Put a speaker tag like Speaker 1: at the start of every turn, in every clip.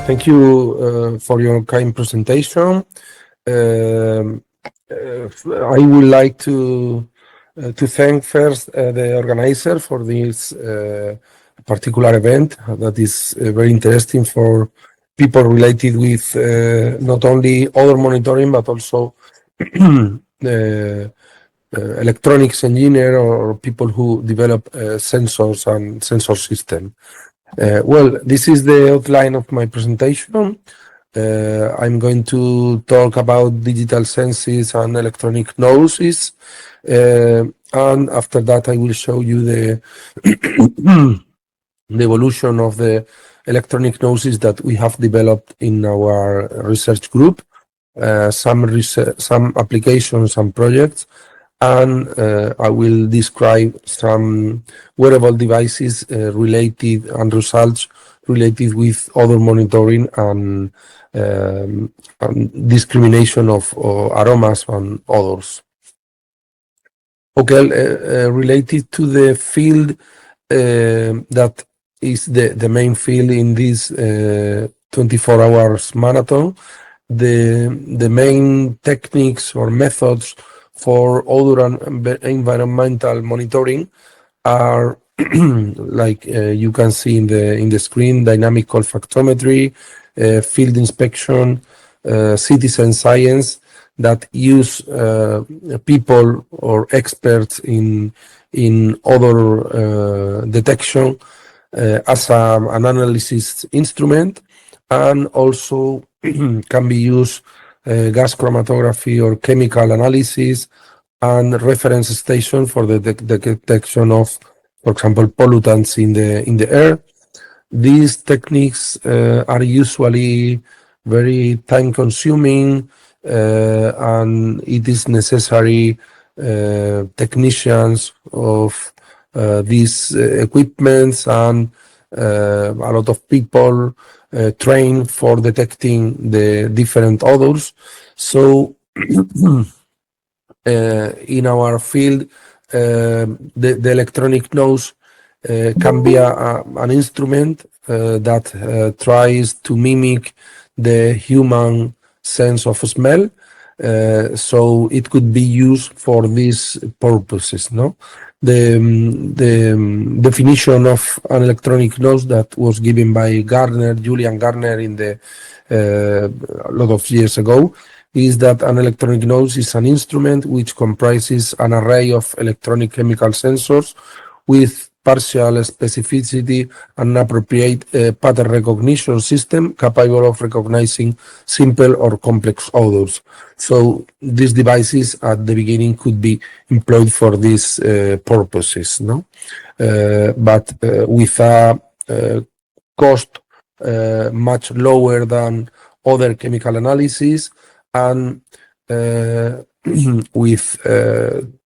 Speaker 1: Thank you for your kind presentation. I would like to thank first the organizer for this particular event that is very interesting for people related with not only odor monitoring but also electronics engineer or people who develop sensors and sensor system. Well, this is the outline of my presentation. I'm going to talk about digital senses and electronic noses, and after that I will show you the the evolution of the electronic noses that we have developed in our research group, some applications, some projects, and I will describe some wearable devices related and results related with odor monitoring and discrimination of aromas and odors. Okay, related to the field that is the main field in this 24 hours marathon, the main techniques or methods for odor and environmental monitoring are like you can see in the screen: dynamic olfactometry, field inspection, citizen science that use people or experts in odor detection as an analysis instrument, and also can be used gas chromatography or chemical analysis and reference station for the detection of, for example, pollutants in the air. These techniques are usually very time consuming, and it is necessary technicians of these equipments and a lot of people trained for detecting the different odors. So in our field, the electronic nose can be an instrument that tries to mimic the human sense of smell. So it could be used for these purposes. No, the definition of an electronic nose that was given by Julian Gardner in the a lot of years ago is that an electronic nose is an instrument which comprises an array of electronic chemical sensors with partial specificity and appropriate pattern recognition system capable of recognizing simple or complex odors. So these devices at the beginning could be employed for these purposes, no? But with a cost much lower than other chemical analysis, and with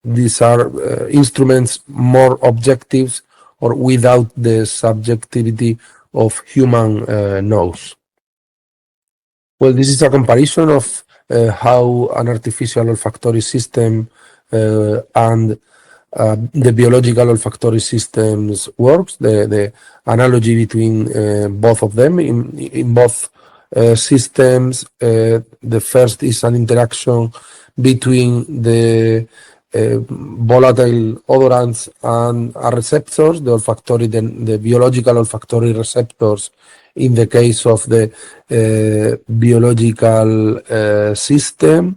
Speaker 1: these are instruments more objectives or without the subjectivity of human nose. Well, this is a comparison of how an artificial olfactory system and the biological olfactory systems works, the analogy between both of them. In both systems, the first is an interaction between the volatile odorants and receptors, the olfactory, the biological olfactory receptors in the case of the biological system,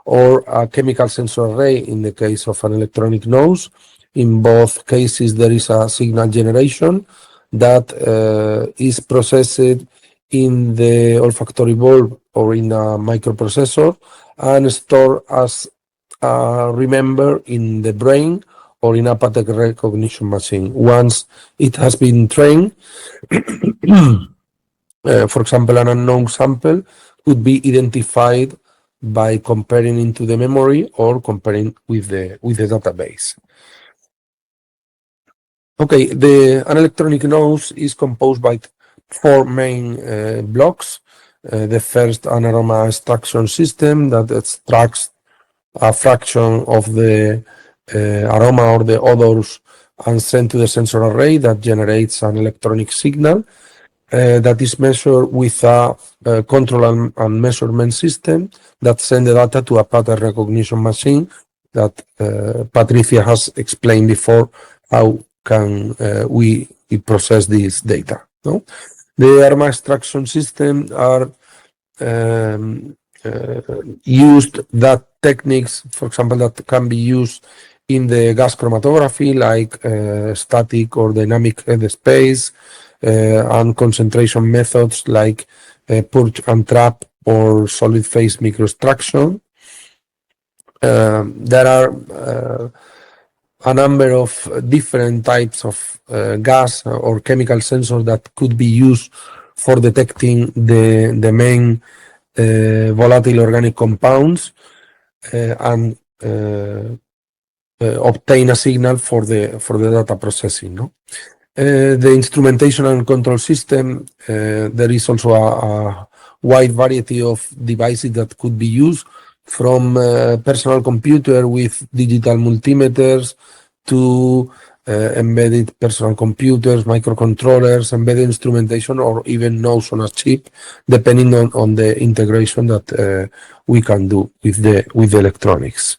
Speaker 1: or a chemical sensor array in the case of an electronic nose. In both cases, there is a signal generation that is processed in the olfactory bulb or in a microprocessor and stored as remember in the brain or in a pattern recognition machine. Once it has been trained, for example, an unknown sample could be identified by comparing into the memory or comparing with the database. Okay, an electronic nose is composed by four main blocks. The first, an aroma extraction system that extracts a fraction of the aroma or the odors and sent to the sensor array that generates an electronic signal. that is measured with a control and measurement system that send the data to a pattern recognition machine that Patricia has explained before how can we process this data. No? The aroma extraction system are used that techniques, for example, that can be used in the gas chromatography, like static or dynamic headspace, and concentration methods like purge and trap or solid phase microextraction. There are a number of different types of gas or chemical sensors that could be used for detecting the main volatile organic compounds and obtain a signal for the data processing. No? The instrumentation and control system, there is also a wide variety of devices that could be used, from personal computer with digital multimeters to embedded personal computers, microcontrollers, embedded instrumentation, or even nose on a chip, depending on the integration that we can do with the electronics.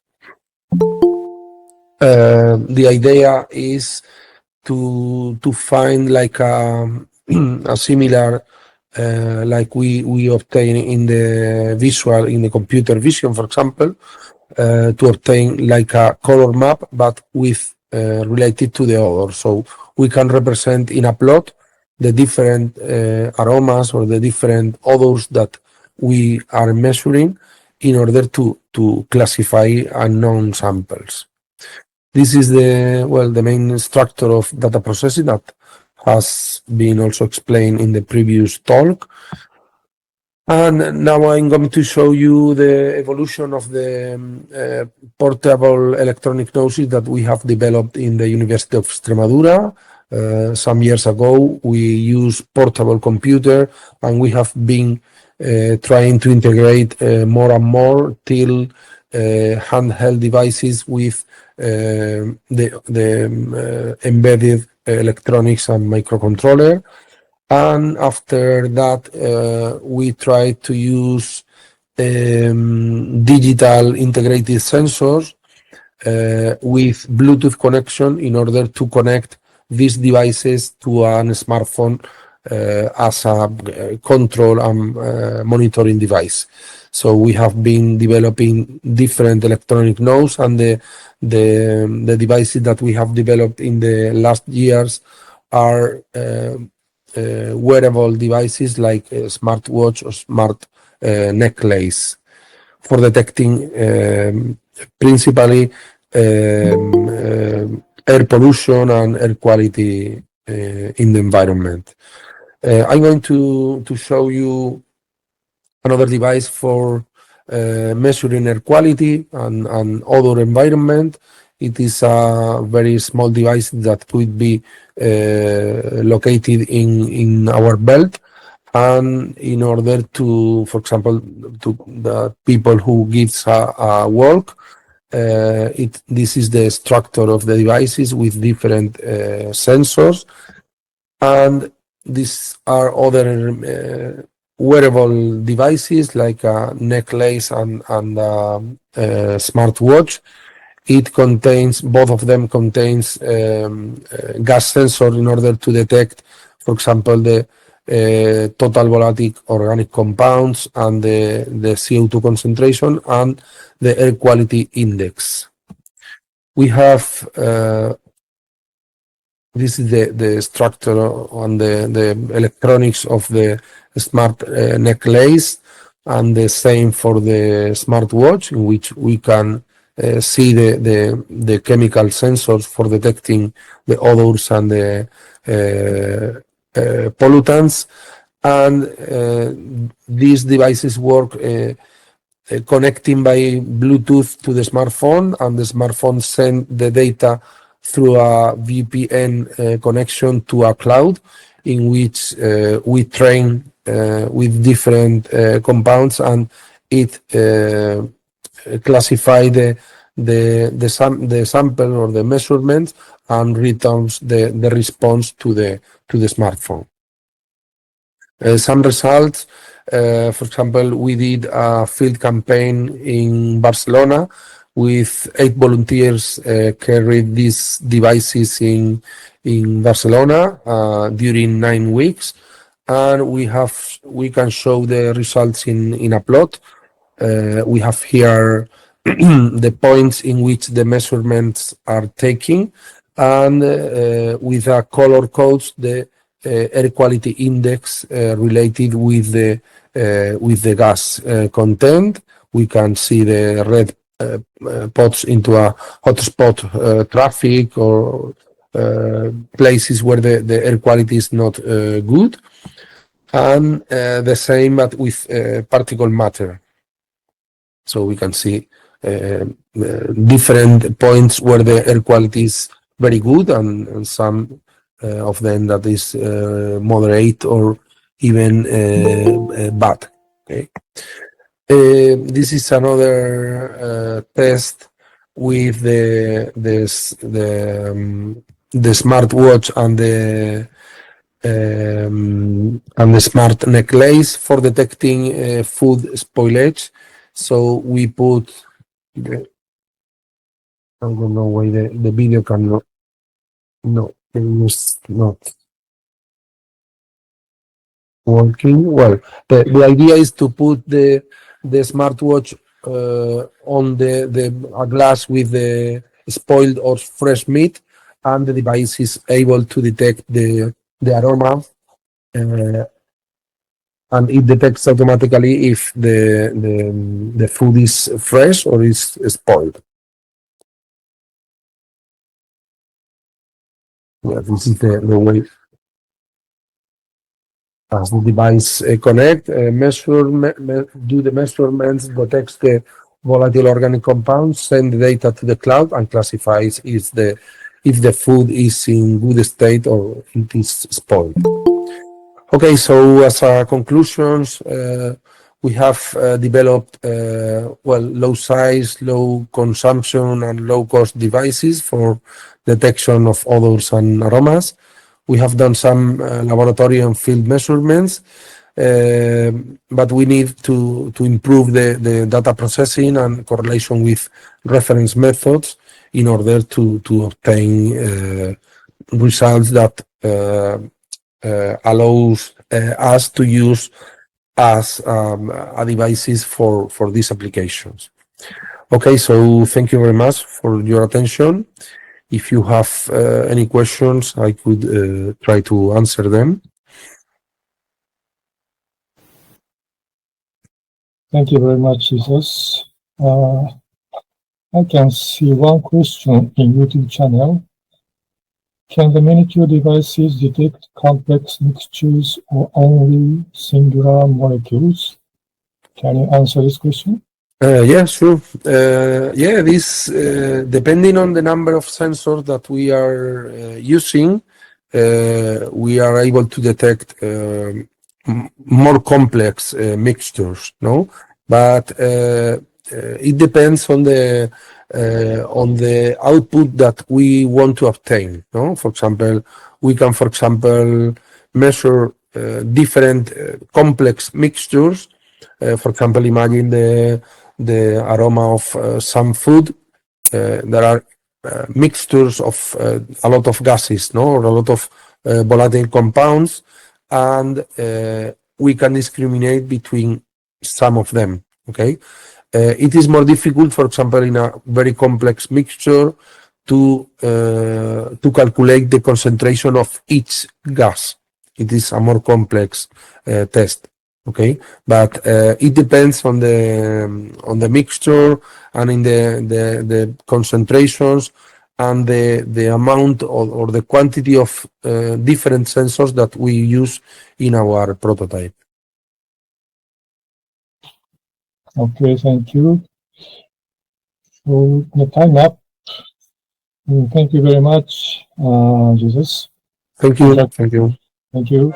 Speaker 1: The idea is to find like a similar like we obtain in the computer vision, for example, to obtain like a color map, but with related to the odor. So we can represent in a plot the different aromas or the different odors that we are measuring in order to classify unknown samples. This is the main structure of data processing that has been also explained in the previous talk. And now I'm going to show you the evolution of the portable electronic noses that we have developed in the University of Extremadura. Some years ago, we used portable computer, and we have been trying to integrate more and more till handheld devices with the embedded electronics and microcontroller. And after that, we try to use digital integrated sensors with Bluetooth connection in order to connect these devices to a smartphone as a control and monitoring device. So we have been developing different electronic nodes, and the devices that we have developed in the last years are wearable devices like a smartwatch or smart necklace for detecting principally air pollution and air quality in the environment. I'm going to show you another device for measuring air quality and odor environment. It is a very small device that could be located in our belt, and in order to, for example, to the people who gives a walk, this is the structure of the devices with different sensors, and these are other wearable devices like a necklace and a smartwatch. It contains, both of them contains gas sensor in order to detect, for example, the total volatile organic compounds and the CO2 concentration and the air quality index. We have this is the structure on the electronics of the smart necklace, and the same for the smartwatch, in which we can see the chemical sensors for detecting the odors and the pollutants. And these devices work connecting by Bluetooth to the smartphone, and the smartphone send the data through a VPN connection to a cloud, in which we train with different compounds, and it classify the sample or the measurement, and returns the response to the smartphone. Some results, for example, we did a field campaign in Barcelona with 8 volunteers carried these devices in Barcelona during 9 weeks, and we can show the results in a plot. We have here the points in which the measurements are taken, and with a color codes the air quality index related with the gas content. We can see the red pots into a hotspot traffic or places where the air quality is not good, and the same but with particle matter. So we can see different points where the air quality is very good, and some of them that is moderate or even bad. Okay. This is another test with the smartwatch and the smart necklace for detecting food spoilage. So we put I don't know why the video cannot. No, it is not working. Well, the idea is to put the smartwatch on a glass with the spoiled or fresh meat, and the device is able to detect the aroma, and it detects automatically if the food is fresh or is spoiled. Yeah, this is the way as the device connect, do the measurements, detects the volatile organic compounds, send the data to the cloud, and classifies if the food is in good state or it is spoiled. Okay, so as a conclusions, we have developed low size, low consumption, and low cost devices for detection of odors and aromas. We have done some laboratory and field measurements, but we need to improve the data processing and correlation with reference methods in order to obtain results that allows us to use as a devices for these applications. Okay, so thank you very much for your attention. If you have any questions, I could try to answer them.
Speaker 2: Thank you very much, Jesus. I can see one question in YouTube channel. Can the miniature devices detect complex mixtures or only singular molecules? Can you answer this question?
Speaker 1: Yeah, sure. Yeah, this depending on the number of sensors that we are using, we are able to detect more complex mixtures, no? But it depends on the output that we want to obtain, no? For example, we can, for example, measure different complex mixtures. For example, imagine the aroma of some food. There are mixtures of a lot of gases, no, or a lot of volatile compounds, and we can discriminate between some of them. Okay, it is more difficult, for example, in a very complex mixture, to calculate the concentration of each gas. It is a more complex test. Okay, but it depends on the mixture and in the concentrations and the amount or the quantity of different sensors that we use in our prototype.
Speaker 2: Okay, thank you. So the time up. Thank you very much, Jesus.
Speaker 1: Thank you. Thank you.
Speaker 2: Thank you.